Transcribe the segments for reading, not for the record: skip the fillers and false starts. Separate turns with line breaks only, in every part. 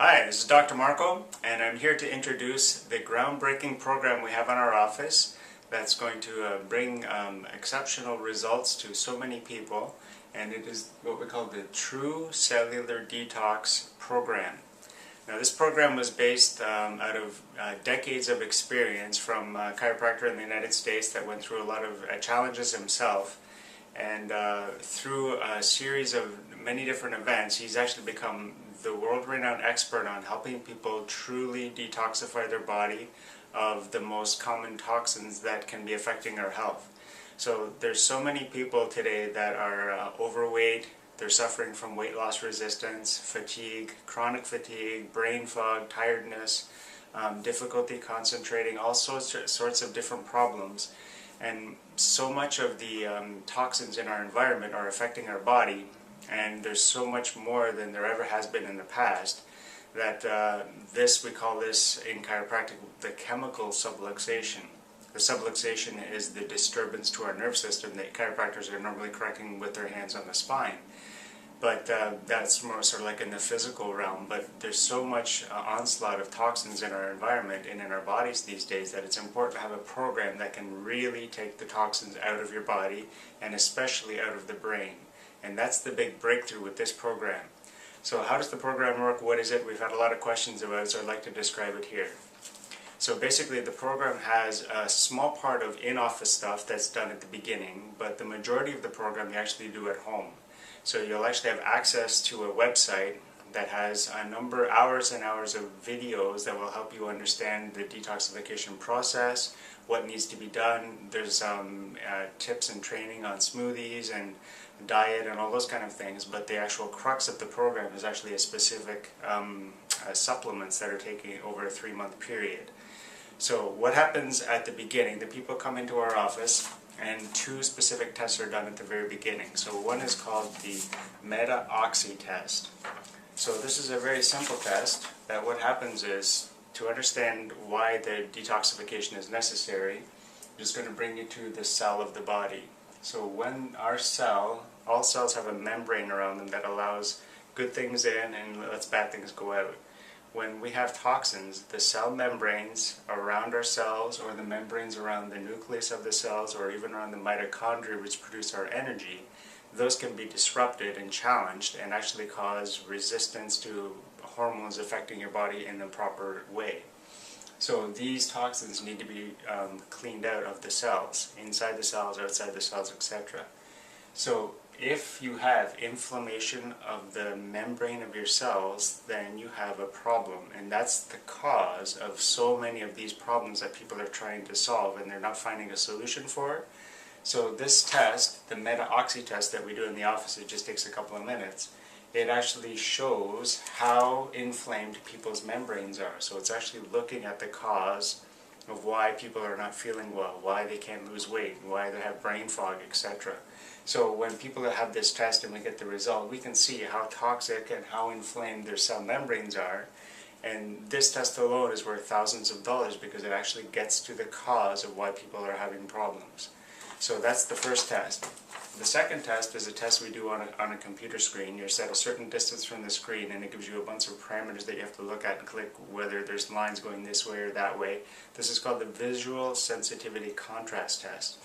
Hi, this is Dr. Marco, and I'm here to introduce the groundbreaking program we have in our office that's going to bring exceptional results to so many people, and it is what we call the True Cellular Detox program. Now, this program was based out of decades of experience from a chiropractor in the United States that went through a lot of challenges himself, and through a series of many different events, he's actually become the world-renowned expert on helping people truly detoxify their body of the most common toxins that can be affecting our health. So there's so many people today that are overweight, they're suffering from weight loss resistance, fatigue, chronic fatigue, brain fog, tiredness, difficulty concentrating, all sorts of different problems. And so much of the toxins in our environment are affecting our body, and there's so much more than there ever has been in the past that we call this in chiropractic the chemical subluxation. The subluxation is the disturbance to our nerve system that chiropractors are normally correcting with their hands on the spine. But that's more sort of like in the physical realm. But there's so much onslaught of toxins in our environment and in our bodies these days that it's important to have a program that can really take the toxins out of your body, and especially out of the brain. And that's the big breakthrough with this program. So how does the program work? What is it? We've had a lot of questions about it, so I'd like to describe it here. So basically the program has a small part of in-office stuff that's done at the beginning, but the majority of the program you actually do at home. So you'll actually have access to a website that has a number of hours and hours of videos that will help you understand the detoxification process, what needs to be done. There's tips and training on smoothies and diet and all those kind of things, but the actual crux of the program is actually a specific supplements that are taken over a 3-month period. So what happens at the beginning, the people come into our office and 2 specific tests are done at the very beginning. So one is called the Meta-Oxy test. So this is a very simple test that what happens is, to understand why the detoxification is necessary, I'm just going to bring you to the cell of the body. So when all cells have a membrane around them that allows good things in and lets bad things go out. When we have toxins, the cell membranes around our cells, or the membranes around the nucleus of the cells, or even around the mitochondria which produce our energy, those can be disrupted and challenged and actually cause resistance to hormones affecting your body in the proper way. So these toxins need to be cleaned out of the cells, inside the cells, outside the cells, etc. So if you have inflammation of the membrane of your cells, then you have a problem, and that's the cause of so many of these problems that people are trying to solve and they're not finding a solution for. So this test, the Meta-Oxy test that we do in the office, it just takes a couple of minutes. It actually shows how inflamed people's membranes are. So it's actually looking at the cause of why people are not feeling well, why they can't lose weight, why they have brain fog, etc. So when people have this test and we get the result, we can see how toxic and how inflamed their cell membranes are. And this test alone is worth thousands of dollars because it actually gets to the cause of why people are having problems. So that's the first test. The second test is a test we do on a computer screen. You're set a certain distance from the screen and it gives you a bunch of parameters that you have to look at and click whether there's lines going this way or that way. This is called the Visual Sensitivity Contrast Test.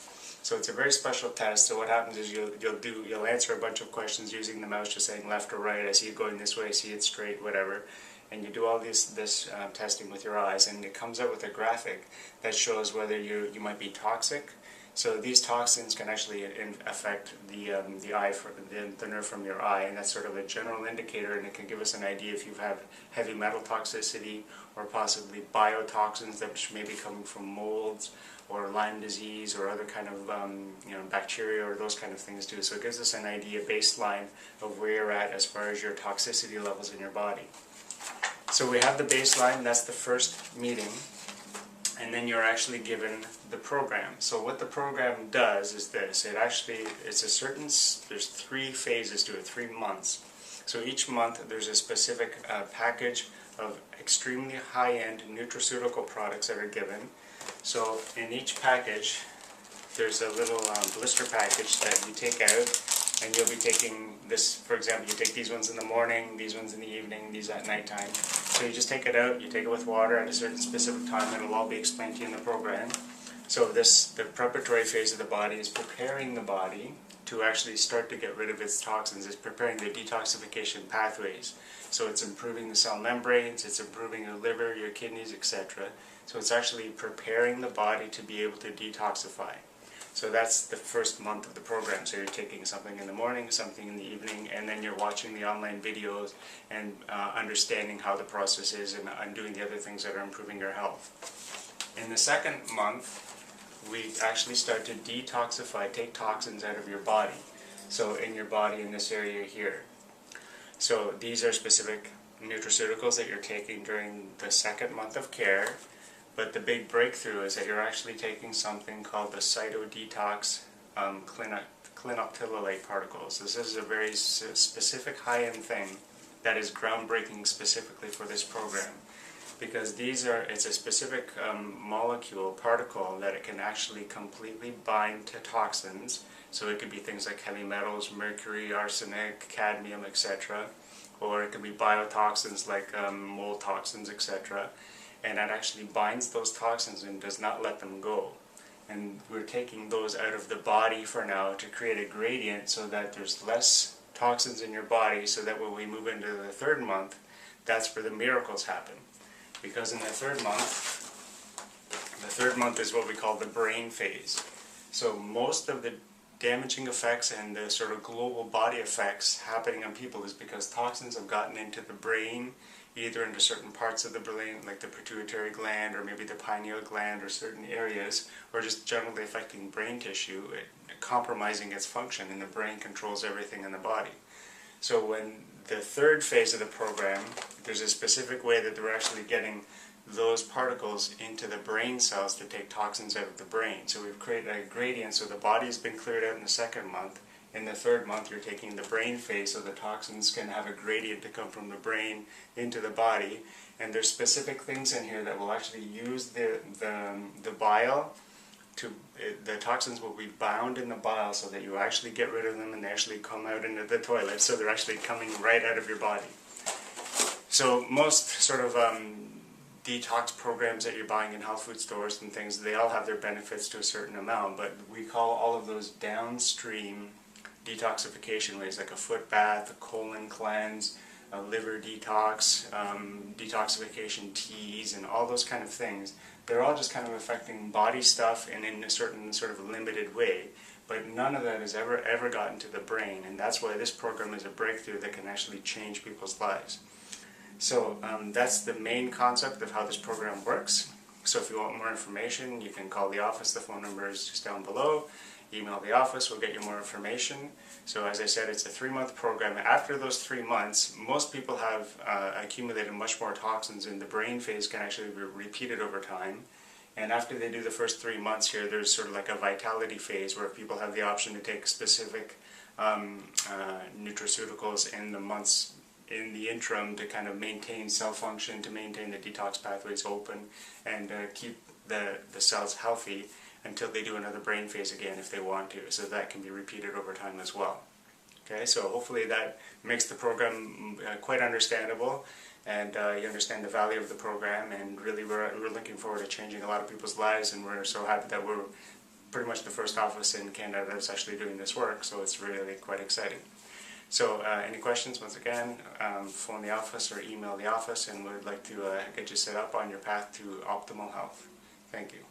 So it's a very special test. So what happens is you'll answer a bunch of questions using the mouse, just saying left or right, I see it going this way, I see it straight, whatever. And you do all this testing with your eyes, and it comes out with a graphic that shows whether you might be toxic. So these toxins can actually affect the eye, the nerve from your eye, and that's sort of a general indicator, and it can give us an idea if you have heavy metal toxicity or possibly biotoxins that may be coming from molds or Lyme disease or other kind of bacteria or those kind of things too. So it gives us an idea, baseline of where you're at as far as your toxicity levels in your body. So we have the baseline, that's the first meeting. And then you're actually given the program. So what the program does is this. There's 3 phases to it, 3 months. So each month there's a specific package of extremely high-end nutraceutical products that are given. So in each package there's a little blister package that you take out and you'll be taking this, for example, you take these ones in the morning, these ones in the evening, these at nighttime. So you just take it out, you take it with water at a certain specific time, and it'll all be explained to you in the program. So the preparatory phase of the body is preparing the body to actually start to get rid of its toxins. It's preparing the detoxification pathways. So it's improving the cell membranes, it's improving your liver, your kidneys, etc. So it's actually preparing the body to be able to detoxify. So that's the first month of the program. So you're taking something in the morning, something in the evening, and then you're watching the online videos and understanding how the process is and doing the other things that are improving your health. In the second month, we actually start to detoxify, take toxins out of your body. So in your body, in this area here. So these are specific nutraceuticals that you're taking during the second month of care. But the big breakthrough is that you're actually taking something called the Detox clinoptilolate particles. This is a very specific high-end thing that is groundbreaking specifically for this program. Because it's a specific molecule, particle, that it can actually completely bind to toxins. So it could be things like heavy metals, mercury, arsenic, cadmium, etc. Or it could be biotoxins like mold toxins, etc. And it actually binds those toxins and does not let them go. And we're taking those out of the body for now to create a gradient so that there's less toxins in your body, so that when we move into the third month, that's where the miracles happen. Because in the third month is what we call the brain phase. So most of the damaging effects and the sort of global body effects happening on people is because toxins have gotten into the brain, either into certain parts of the brain, like the pituitary gland, or maybe the pineal gland, or certain areas, or just generally affecting brain tissue, compromising its function, and the brain controls everything in the body. So when the third phase of the program, there's a specific way that they're actually getting those particles into the brain cells to take toxins out of the brain. So we've created a gradient, so the body's been cleared out in the second month. In the third month, you're taking the brain phase, so the toxins can have a gradient to come from the brain into the body. And there's specific things in here that will actually use the bile the toxins will be bound in the bile so that you actually get rid of them and they actually come out into the toilet, so they're actually coming right out of your body. So most sort of detox programs that you're buying in health food stores and things, they all have their benefits to a certain amount, but we call all of those downstream detoxification ways, like a foot bath, a colon cleanse, a liver detox, detoxification teas, and all those kind of things. They're all just kind of affecting body stuff and in a certain sort of limited way, but none of that has ever gotten to the brain, and that's why this program is a breakthrough that can actually change people's lives. So that's the main concept of how this program works. So if you want more information, you can call the office. The phone number is just down below. Email the office, we'll get you more information. So as I said, it's a 3-month program. After those 3 months, most people have accumulated much more toxins, and the brain phase can actually be repeated over time. And after they do the first 3 months here, there's sort of like a vitality phase where people have the option to take specific nutraceuticals in the months in the interim to kind of maintain cell function, to maintain the detox pathways open, and keep the cells healthy until they do another brain phase again if they want to. So that can be repeated over time as well. Okay, so hopefully that makes the program quite understandable, and you understand the value of the program, and really we're looking forward to changing a lot of people's lives, and we're so happy that we're pretty much the first office in Canada that's actually doing this work, so it's really quite exciting. So any questions, once again, phone the office or email the office, and we'd like to get you set up on your path to optimal health. Thank you.